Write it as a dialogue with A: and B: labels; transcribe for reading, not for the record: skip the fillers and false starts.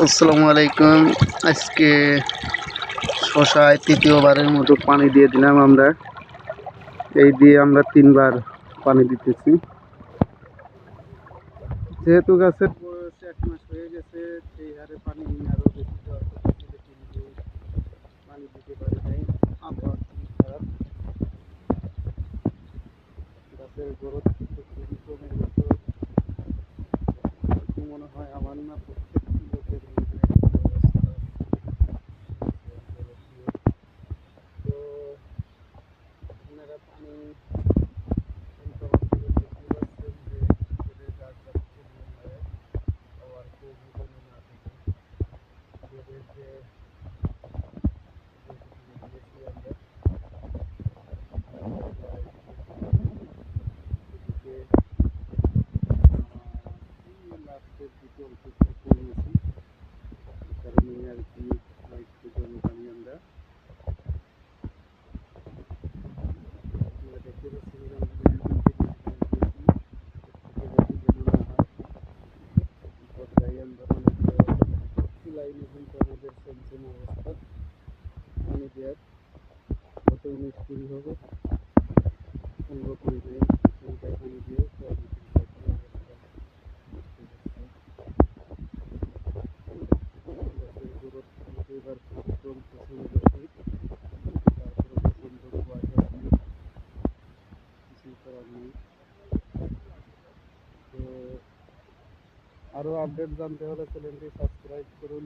A: আসসালামু আলাইকুম। আজকে শশায় তৃতীয়বারের মতো পানি দিয়ে দিলাম আমরা। এই দিয়ে আমরা 3বার পানি দিতেছি। যেহেতু গাছের বয়স 1 মাস হয়ে গেছে, সেই হারে পানি আরও বেশি দেওয়ার কথা ছিল, কিন্তু পানি দিতে পারি নাই। আবহাওয়া খুবই খারাপ, গাছের গ্রোথ খুবই কমে গেছে। মনে হয় আমার না, প্রত্যেকটি লোকের মনে একই অবস্থা। তো আপনারা পানি বুঝতে পারছেন যে এদের গাছ যাতে পরিমাণ হয় আবার কবি জমি না থাকে, এদের যে দিয়েছি আমরা এদিকে লাস্টের দিকে অংশ নিয়েছি, এই কারণে আর কি একটু জমি পানি আমরা দেখতে পাচ্ছি পর্যায়ে আমরা লাইনে কিন্তু আমাদের চলছে না অবস্থা। পানি দেওয়ার কত মিস্ত্রি হবে 15-20 লাইন সংখ্যায় পানি দিয়ে গাছের গ্রোথ এবার খুব কম, প্রচন্ড শীত, তারপরে প্রচন্ড কুয়াশা, কিছুই করার নেই। তো আরও আপডেট জানতে হলে চ্যানেলটি সাবস্ক্রাইব করুন।